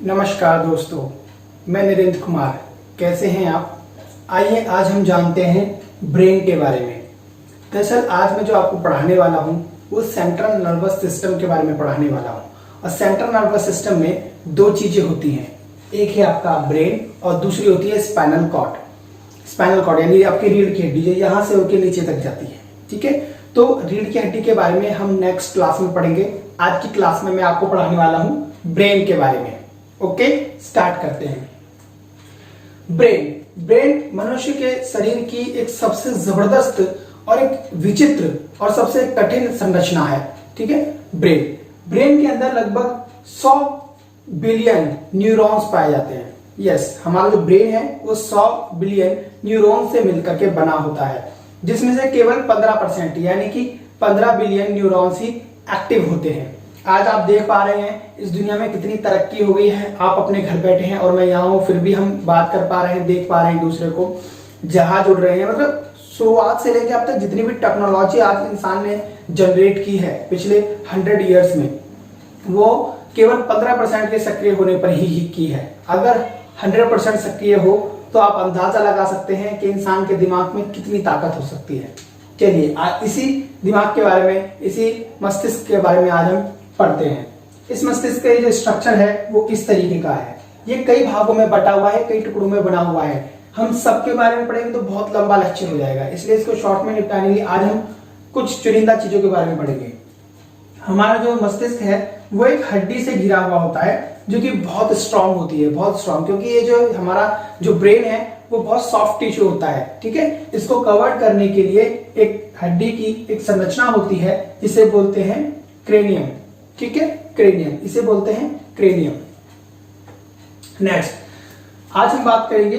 नमस्कार दोस्तों, मैं नरेंद्र कुमार। कैसे हैं आप? आइए आज हम जानते हैं ब्रेन के बारे में। दरअसल आज मैं जो आपको पढ़ाने वाला हूँ वो सेंट्रल नर्वस सिस्टम के बारे में पढ़ाने वाला हूँ। और सेंट्रल नर्वस सिस्टम में दो चीजें होती हैं, एक है आपका ब्रेन और दूसरी होती है स्पाइनल कॉर्ड। स्पाइनल कॉर्ड यानी आपकी रीढ़ की हड्डी जो यहाँ से होकर नीचे तक जाती है। ठीक है, तो रीढ़ की हड्डी के बारे में हम नेक्स्ट क्लास में पढ़ेंगे। आज की क्लास में मैं आपको पढ़ाने वाला हूँ ब्रेन के बारे में। ओके, स्टार्ट करते हैं। ब्रेन मनुष्य के शरीर की एक सबसे जबरदस्त और एक विचित्र और सबसे कठिन संरचना है। ठीक है, ब्रेन के अंदर लगभग 100 बिलियन न्यूरॉन्स पाए जाते हैं। यस, हमारा जो ब्रेन है वो 100 बिलियन न्यूरॉन से मिलकर के बना होता है, जिसमें से केवल 15% यानी कि 15 बिलियन न्यूरॉन्स ही एक्टिव होते हैं। आज आप देख पा रहे हैं इस दुनिया में कितनी तरक्की हो गई है। आप अपने घर बैठे हैं और मैं यहाँ हूँ, फिर भी हम बात कर पा रहे हैं, देख पा रहे हैं एक दूसरे को, जहाज उड़ रहे हैं। मतलब शुरुआत से लेकर अब तक जितनी भी टेक्नोलॉजी आज इंसान ने जनरेट की है पिछले 100 ईयर्स में, वो केवल 15% के सक्रिय होने पर ही की है। अगर 100% सक्रिय हो तो आप अंदाजा लगा सकते हैं कि इंसान के दिमाग में कितनी ताकत हो सकती है। चलिए इसी दिमाग के बारे में, इसी मस्तिष्क के बारे में आज हम पढ़ते हैं। इस मस्तिष्क का जो स्ट्रक्चर है वो किस तरीके का है। ये कई भागों में बटा हुआ है, कई टुकड़ों में बना हुआ है। हम सबके बारे में पढ़ेंगे तो बहुत लंबा लेक्चर हो जाएगा, इसलिए इसको शॉर्ट में निपटाने के लिए आज हम कुछ चुनिंदा चीजों के बारे में पढ़ेंगे। हमारा जो मस्तिष्क है वो एक हड्डी से घिरा हुआ होता है जो कि बहुत स्ट्रांग होती है, बहुत स्ट्रांग, क्योंकि ये जो हमारा जो ब्रेन है वो बहुत सॉफ्ट टिश्यू होता है। ठीक है, इसको कवर करने के लिए एक हड्डी की एक संरचना होती है जिसे बोलते हैं क्रेनियम। ठीक है, क्रेनियम, इसे बोलते हैं क्रेनियम। नेक्स्ट, आज हम बात करेंगे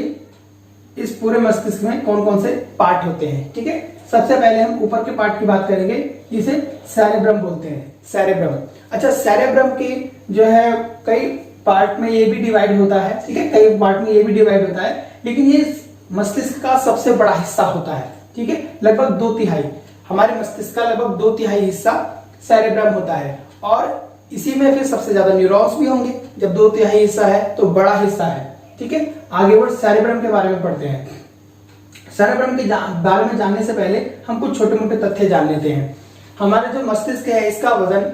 इस पूरे मस्तिष्क में कौन कौन से पार्ट होते हैं। ठीक है, सबसे पहले हम ऊपर के पार्ट की बात करेंगे, जिसे सेरेब्रम बोलते हैं। सेरेब्रम, अच्छा, सेरेब्रम की जो है कई पार्ट में ये भी डिवाइड होता है। ठीक है, कई पार्ट में ये भी डिवाइड होता है, लेकिन ये मस्तिष्क का सबसे बड़ा हिस्सा होता है। ठीक है, लगभग 2/3 हमारे मस्तिष्क का लगभग 2/3 हिस्सा सेरेब्रम होता है। और इसी में फिर सबसे ज्यादा न्यूरॉन्स भी होंगे। जब 2/3 हिस्सा है तो बड़ा हिस्सा है। ठीक है, आगे बढ़ सेरेब्रम के बारे में पढ़ते हैं। सेरेब्रम के बारे में जानने से पहले हम कुछ छोटे मोटे तथ्य जान लेते हैं। हमारे जो मस्तिष्क है इसका वजन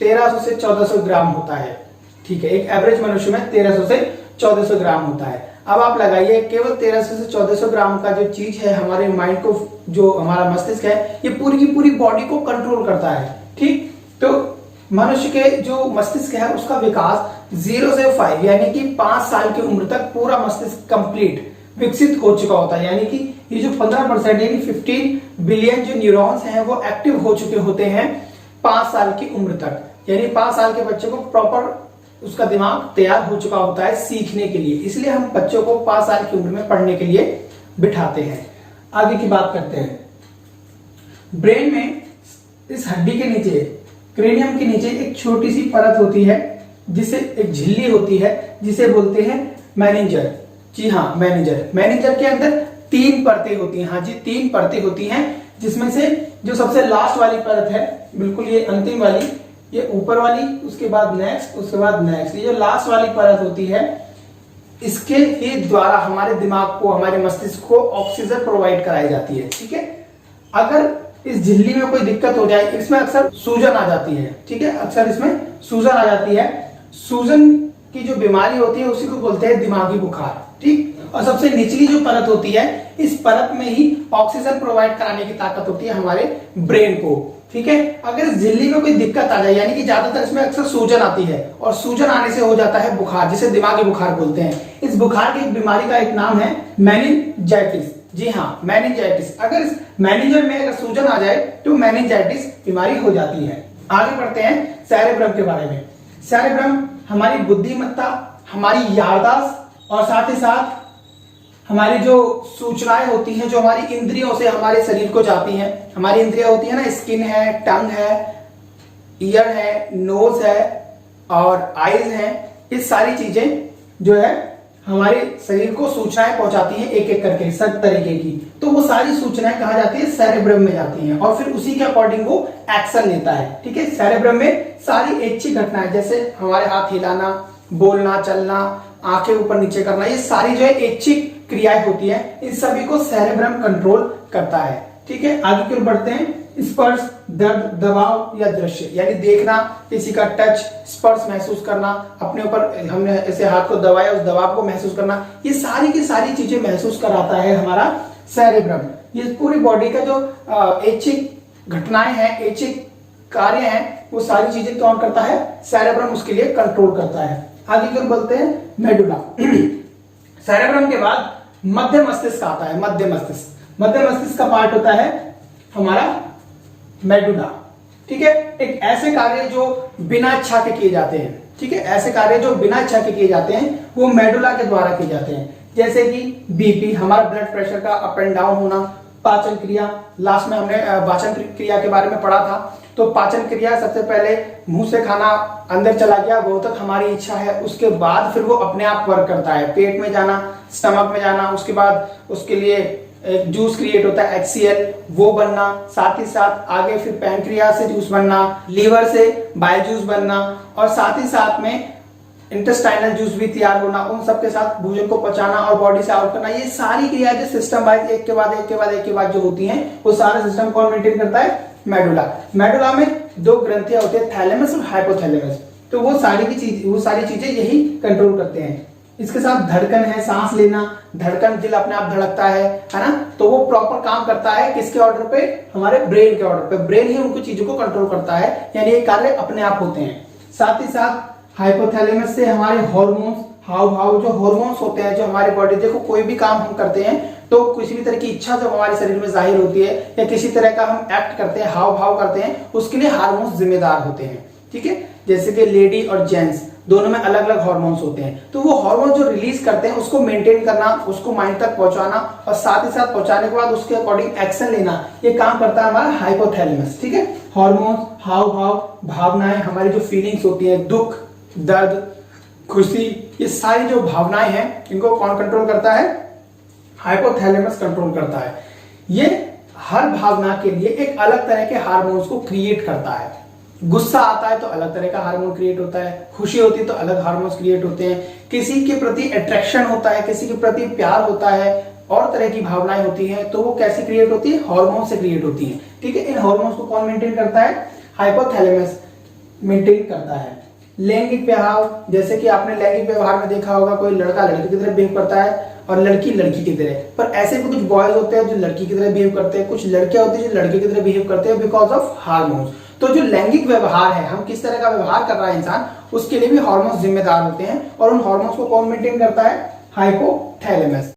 1300 से 1400 ग्राम होता है। ठीक है, एक एवरेज मनुष्य में 1300 से 1400 ग्राम होता है। अब आप लगाइए, केवल 1300 से 1400 ग्राम का जो चीज है हमारे माइंड को, जो हमारा मस्तिष्क है, ये पूरी की पूरी बॉडी को कंट्रोल करता है। ठीक, तो मनुष्य के जो मस्तिष्क है उसका विकास 0 से 5 यानी कि 5 साल की उम्र तक पूरा मस्तिष्क कंप्लीट विकसित हो चुका होता है। यानी कि ये जो 15% यानी 15 बिलियन जो न्यूरॉन्स हैं वो एक्टिव हो चुके होते हैं 5 साल की उम्र तक। यानी 5 साल के बच्चे को प्रॉपर उसका दिमाग तैयार हो चुका होता है सीखने के लिए। इसलिए हम बच्चों को 5 साल की उम्र में पढ़ने के लिए बिठाते हैं। आगे की बात करते हैं। ब्रेन में इस हड्डी के नीचे, क्रेनियम के नीचे एक छोटी सी परत होती है, जिसे एक झिल्ली होती है, जिसे बोलते हैं मेनिंजर। जी हाँ, मेनिंजर के अंदर 3 परतें होती हैं। हाँ जी, 3 परतें होती हैं, जिसमें से जो सबसे लास्ट वाली परत है, बिल्कुल ये अंतिम वाली, ये ऊपर वाली, उसके बाद नेक्स्ट, उसके बाद नेक्स्ट, ये जो लास्ट वाली परत होती है, इसके ही द्वारा हमारे दिमाग को, हमारे मस्तिष्क को ऑक्सीजन प्रोवाइड कराई जाती है। ठीक है, अगर इस झिल्ली में कोई दिक्कत हो जाए, इसमें अक्सर सूजन आ जाती है। ठीक है, अक्सर इसमें सूजन आ जाती है। सूजन की जो बीमारी होती है उसी को बोलते हैं दिमागी बुखार। ठीक, और सबसे निचली जो परत होती है, इस परत में ही ऑक्सीजन प्रोवाइड कराने की ताकत होती है हमारे ब्रेन को। ठीक है, अगर इस झिल्ली में कोई दिक्कत आ जाए, यानी कि ज्यादातर इसमें अक्सर सूजन आती है, और सूजन आने से हो जाता है बुखार, जिसे दिमागी बुखार बोलते हैं। इस बुखार की एक बीमारी का एक नाम है मेनिंजाइटिस। जी हाँ, मेनिंजाइटिस। अगर इस मेनिंजर में अगर सूजन आ जाए तो मेनिंजाइटिस बीमारी हो जाती है। आगे बढ़ते हैं सेरेब्रम के बारे में। सेरेब्रम हमारी बुद्धिमत्ता, हमारी याददाश्त और साथ ही साथ हमारी जो सूचनाएं होती हैं, जो हमारी इंद्रियों से हमारे शरीर को जाती हैं। हमारी इंद्रियां होती है ना, स्किन है, टंग है, ईयर है, नोज है और आईज है। ये सारी चीजें जो है हमारे शरीर को सूचनाएं पहुंचाती हैं एक एक करके, सब तरीके की। तो वो सारी सूचनाएं कहाँ जाती है? सेरेब्रम में जाती हैं, और फिर उसी के अकॉर्डिंग वो एक्शन लेता है। ठीक है, सेरेब्रम में सारी ऐच्छिक घटनाएं, जैसे हमारे हाथ हिलाना, बोलना, चलना, आंखें ऊपर नीचे करना, ये सारी जो है ऐच्छिक क्रियाएं होती है, इन सभी को सेरेब्रम कंट्रोल करता है। ठीक है, आगे की ओर बढ़ते हैं। स्पर्श, दर्द, दबाव या दृश्य, यानी देखना, किसी का टच, स्पर्श महसूस करना, अपने ऊपर हमने ऐसे हाथ को दबाया, उस दबाव को महसूस करना, ये सारी की सारी चीजें महसूस कराता है हमारा सेरेब्रम। ये पूरी बॉडी का जो ऐच्छिक घटनाएं हैं, ऐच्छिक कार्य हैं, वो सारी चीजें कौन करता है? सेरेब्रम उसके लिए कंट्रोल करता है। आगे की ओर बोलते हैं मेडुला। सेरेब्रम के बाद मध्य मस्तिष्क आता है। मध्य मस्तिष्क का पार्ट होता है हमारा मेडुला। ठीक है, एक ऐसे कार्य जो बिना इच्छा के किए जाते हैं। ठीक है, ऐसे कार्य जो बिना इच्छा के किए जाते हैं वो मेडुला के द्वारा किए जाते हैं, जैसे कि बीपी, हमारा ब्लड प्रेशर का अप एंड डाउन होना, पाचन क्रिया, लास्ट में हमने पाचन क्रिया के बारे में पढ़ा था। तो पाचन क्रिया सबसे पहले मुंह से खाना अंदर चला गया, वो तक हमारी इच्छा है, उसके बाद फिर वो अपने आप वर्क करता है, पेट में जाना, स्टमक में जाना, उसके बाद उसके लिए एक जूस क्रिएट होता है HCl, वो बनना, साथ ही साथ आगे फिर पैनक्रियास से जूस बनना, लीवर से बाइल जूस बनना, और साथ ही साथ में इंटेस्टाइनल जूस भी तैयार होना, उन सबके साथ भोजन को पचाना और बॉडी से आउट करना। ये सारी क्रिया जो सिस्टम वाइज एक के बाद एक के बाद एक के बाद जो होती हैं, वो सारा सिस्टम कौन मेंटेन करता है? मेडुला। मेडुला में दो ग्रंथियां होती है, थैलेमस और हाइपोथैलेमस। तो वो सारी चीजें यही कंट्रोल करते हैं। इसके साथ धड़कन है, सांस लेना, धड़कन, दिल अपने आप धड़कता है ना, तो वो प्रॉपर काम करता है किसके ऑर्डर पे? हमारे ब्रेन के ऑर्डर पे। ब्रेन ही उनको चीजों को कंट्रोल करता है, यानी ये कार्य अपने आप होते हैं। साथ ही साथ हाइपोथैलेमस से हमारे हार्मोन्स, हाव भाव, जो हार्मोन्स होते हैं, जो हमारी बॉडी, देखो कोई भी काम हम करते हैं तो किसी भी तरह की इच्छा जब हमारे शरीर में जाहिर होती है या किसी तरह का हम एक्ट करते हैं, हाव भाव करते हैं, उसके लिए हार्मोन्स जिम्मेदार होते हैं। ठीक है, जैसे कि लेडी और जेंट्स दोनों में अलग अलग हार्मोन्स होते हैं, तो वो हार्मोन जो रिलीज करते हैं उसको मेंटेन करना, उसको माइंड तक पहुंचाना, और साथ ही साथ पहुंचाने के बाद उसके अकॉर्डिंग एक्शन लेना, ये काम करता है हमारा हाइपोथैलेमस। ठीक है, हार्मोन्स, हाव भाव, भावनाएं, हमारी जो फीलिंग्स होती है, दुख, दर्द, खुशी, ये सारी जो भावनाएं हैं, इनको कौन कंट्रोल करता है? हाइपोथैलेमस कंट्रोल करता है। ये हर भावना के लिए एक अलग तरह के हार्मोन्स को क्रिएट करता है। गुस्सा आता है तो अलग तरह का हार्मोन क्रिएट होता है, खुशी होती है तो अलग हार्मोन्स क्रिएट होते हैं, किसी के प्रति अट्रैक्शन होता है, किसी के प्रति प्यार होता है, और तरह की भावनाएं होती हैं, तो वो कैसे क्रिएट होती है? हार्मोन से क्रिएट होती हैं। ठीक है, इन हार्मोन्स को कौन मेंटेन करता है? हाइपोथैलेमस मेंटेन करता है। लैंगिक व्यवहार, जैसे कि आपने लैंगिक व्यवहार में देखा होगा, कोई लड़का लड़की की तरह बिहेव करता है और लड़की लड़की की तरह, पर ऐसे भी कुछ बॉयज होते हैं जो लड़की की तरह बिहेव करते हैं, कुछ लड़कियां होती है जो लड़के की तरह बिहेव करते हैं बिकॉज ऑफ हार्मोन्स। तो जो लैंगिक व्यवहार है, हम किस तरह का व्यवहार कर रहा है इंसान, उसके लिए भी हार्मोन्स जिम्मेदार होते हैं, और उन हार्मोन्स को कौन मेंटेन करता है? हाइपोथैलेमस।